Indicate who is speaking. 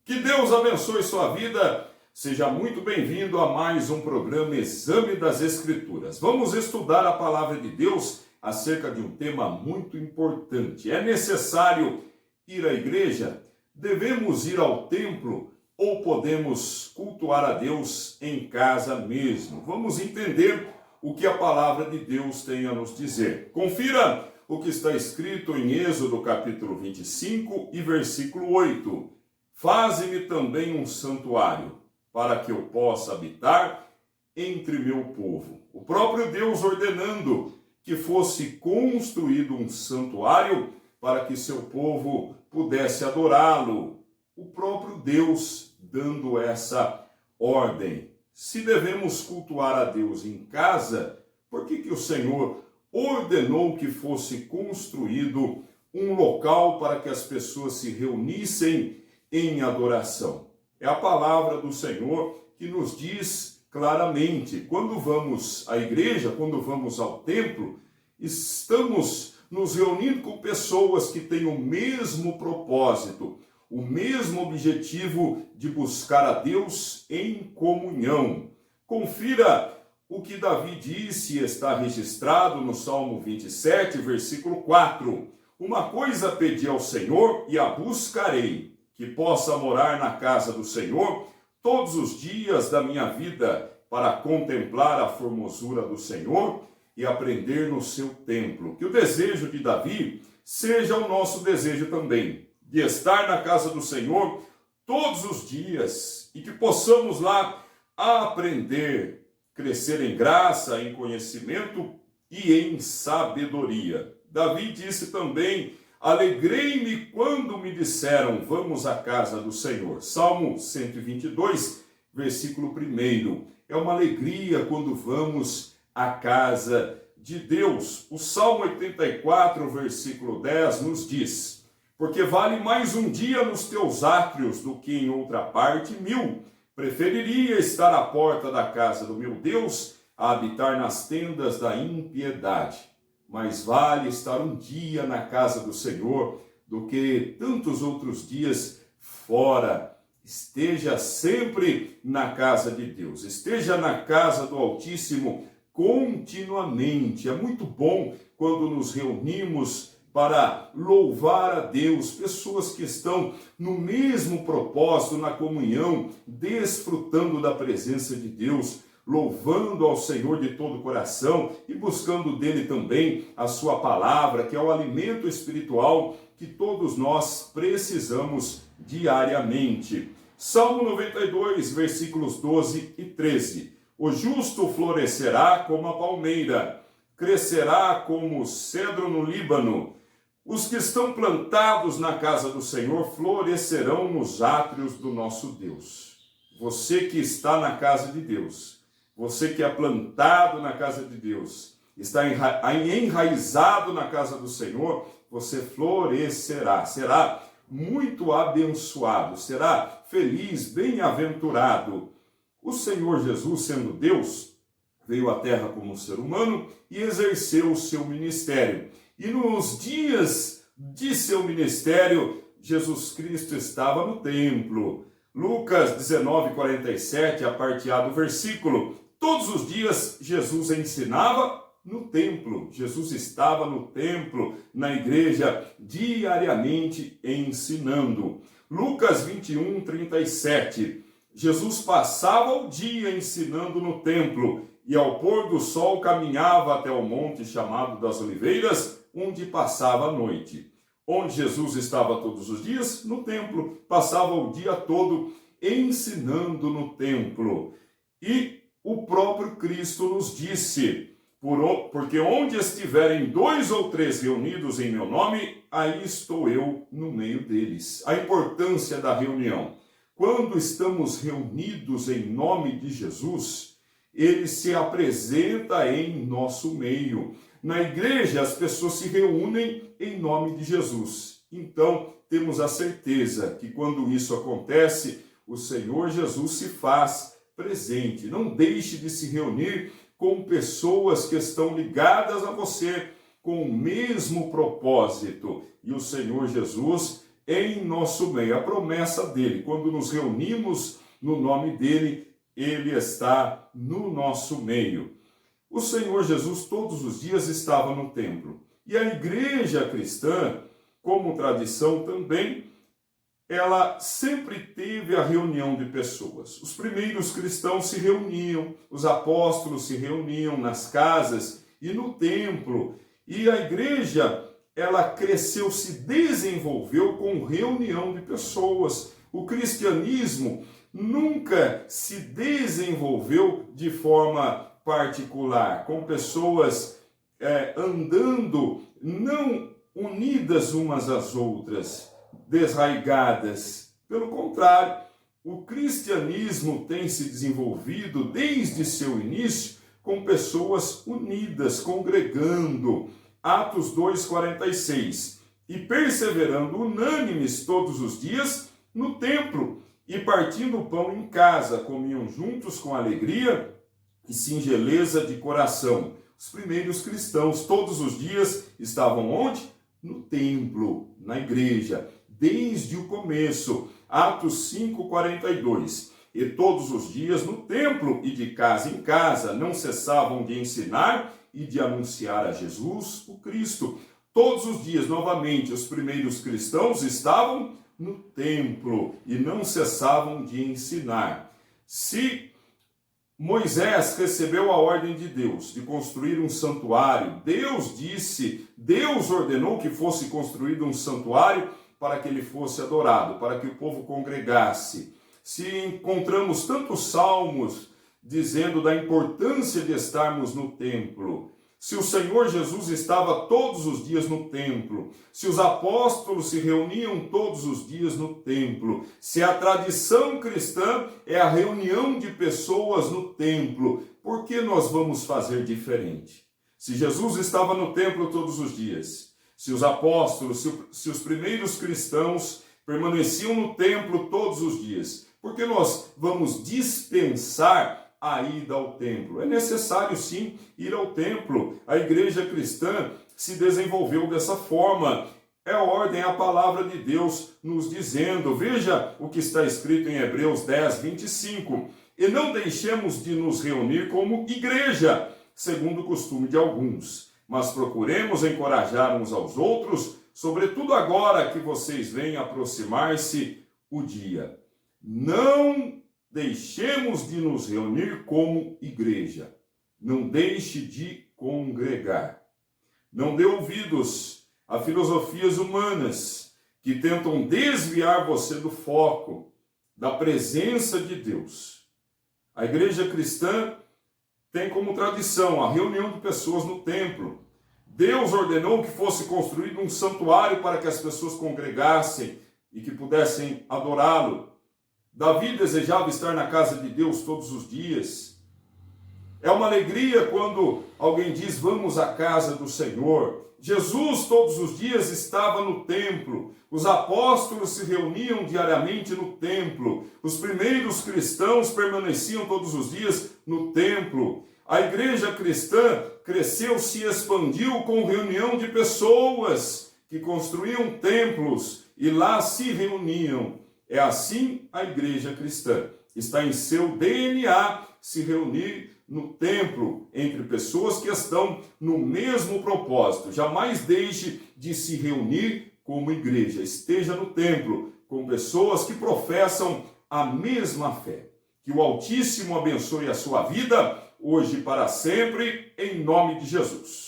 Speaker 1: Que Deus abençoe sua vida. Seja muito bem-vindo a mais um programa Exame das Escrituras. Vamos estudar a palavra de Deus acerca de um tema muito importante. É necessário ir à igreja? Devemos ir ao templo ou podemos cultuar a Deus em casa mesmo? Vamos entender o que a palavra de Deus tem a nos dizer. Confira o que está escrito em Êxodo capítulo 25 e versículo 8. Faze-me também um santuário, para que eu possa habitar entre meu povo. O próprio Deus ordenando que fosse construído um santuário para que seu povo pudesse adorá-lo. O próprio Deus dando essa ordem. Se devemos cultuar a Deus em casa, por que o Senhor ordenou que fosse construído um local para que as pessoas se reunissem em adoração? É a palavra do Senhor que nos diz claramente, quando vamos à igreja, quando vamos ao templo, estamos nos reunindo com pessoas que têm o mesmo propósito, o mesmo objetivo de buscar a Deus em comunhão. Confira o que Davi disse e está registrado no Salmo 27, versículo 4. Uma coisa pedi ao Senhor e a buscarei, que possa morar na casa do Senhor todos os dias da minha vida, para contemplar a formosura do Senhor e aprender no seu templo. Que o desejo de Davi seja o nosso desejo também, de estar na casa do Senhor todos os dias e que possamos lá aprender, crescer em graça, em conhecimento e em sabedoria. Davi disse também: alegrei-me quando me disseram, vamos à casa do Senhor. Salmo 122, versículo 1. É uma alegria quando vamos à casa de Deus. O Salmo 84, versículo 10 nos diz: porque vale mais um dia nos teus átrios do que em outra parte 1000. Preferiria estar à porta da casa do meu Deus a habitar nas tendas da impiedade. Mais vale estar um dia na casa do Senhor do que tantos outros dias fora. Esteja sempre na casa de Deus, esteja na casa do Altíssimo continuamente. É muito bom quando nos reunimos para louvar a Deus, pessoas que estão no mesmo propósito, na comunhão, desfrutando da presença de Deus, louvando ao Senhor de todo o coração e buscando dele também a sua palavra, que é o alimento espiritual que todos nós precisamos diariamente. Salmo 92, versículos 12 e 13. O justo florescerá como a palmeira, crescerá como o cedro no Líbano. Os que estão plantados na casa do Senhor florescerão nos átrios do nosso Deus. Você que está na casa de Deus, você que é plantado na casa de Deus, está enraizado na casa do Senhor, você florescerá, será muito abençoado, será feliz, bem-aventurado. O Senhor Jesus, sendo Deus, veio à terra como ser humano e exerceu o seu ministério. E nos dias de seu ministério, Jesus Cristo estava no templo. Lucas 19, 47, a parte A do versículo. Todos os dias Jesus ensinava no templo. Jesus estava no templo, na igreja, diariamente ensinando. Lucas 21, 37. Jesus passava o dia ensinando no templo e ao pôr do sol caminhava até o monte chamado das Oliveiras, onde passava a noite. Onde Jesus estava todos os dias? No templo. Passava o dia todo ensinando no templo. E o próprio Cristo nos disse: porque onde estiverem 2 ou 3 reunidos em meu nome, aí estou eu no meio deles. A importância da reunião. Quando estamos reunidos em nome de Jesus, ele se apresenta em nosso meio. Na igreja, as pessoas se reúnem em nome de Jesus. Então, temos a certeza que quando isso acontece, o Senhor Jesus se faz presente. Não deixe de se reunir com pessoas que estão ligadas a você com o mesmo propósito. E o Senhor Jesus em nosso meio. A promessa dele, quando nos reunimos no nome dele, ele está no nosso meio. O Senhor Jesus todos os dias estava no templo. E a igreja cristã, como tradição também, ela sempre teve a reunião de pessoas. Os primeiros cristãos se reuniam, os apóstolos se reuniam nas casas e no templo. E a igreja, ela cresceu, se desenvolveu com reunião de pessoas. O cristianismo nunca se desenvolveu de forma particular, com pessoas andando não unidas umas às outras, desraigadas. Pelo contrário, o cristianismo tem se desenvolvido desde seu início com pessoas unidas, congregando. Atos 2,46. E perseverando unânimes todos os dias no templo, e partindo o pão em casa, comiam juntos com alegria e singeleza de coração. Os primeiros cristãos todos os dias estavam onde? No templo, na igreja, desde o começo. Atos 5,42. E todos os dias no templo e de casa em casa não cessavam de ensinar e de anunciar a Jesus, o Cristo. Todos os dias, novamente, os primeiros cristãos estavam no templo e não cessavam de ensinar. Se Moisés recebeu a ordem de Deus de construir um santuário, Deus ordenou que fosse construído um santuário para que ele fosse adorado, para que o povo congregasse. Se encontramos tantos salmos dizendo da importância de estarmos no templo, se o Senhor Jesus estava todos os dias no templo, se os apóstolos se reuniam todos os dias no templo, se a tradição cristã é a reunião de pessoas no templo, por que nós vamos fazer diferente? Se Jesus estava no templo todos os dias, se os apóstolos, se os primeiros cristãos permaneciam no templo todos os dias, por que nós vamos dispensar a ida ao templo? É necessário sim ir ao templo. A igreja cristã se desenvolveu dessa forma. É a ordem, a palavra de Deus nos dizendo. Veja o que está escrito em Hebreus 10:25. E não deixemos de nos reunir como igreja, segundo o costume de alguns, mas procuremos encorajar uns aos outros, sobretudo agora que vocês veem aproximar-se o dia. Não deixemos de nos reunir como igreja. Não deixe de congregar. Não dê ouvidos a filosofias humanas que tentam desviar você do foco, da presença de Deus. A igreja cristã tem como tradição a reunião de pessoas no templo. Deus ordenou que fosse construído um santuário para que as pessoas congregassem e que pudessem adorá-lo. Davi desejava estar na casa de Deus todos os dias. É uma alegria quando alguém diz, vamos à casa do Senhor. Jesus todos os dias estava no templo. Os apóstolos se reuniam diariamente no templo. Os primeiros cristãos permaneciam todos os dias no templo. A igreja cristã cresceu, se expandiu com reunião de pessoas que construíam templos e lá se reuniam. É assim a igreja cristã. Está em seu DNA se reunir no templo entre pessoas que estão no mesmo propósito. Jamais deixe de se reunir como igreja. Esteja no templo com pessoas que professam a mesma fé. Que o Altíssimo abençoe a sua vida, hoje e para sempre, em nome de Jesus.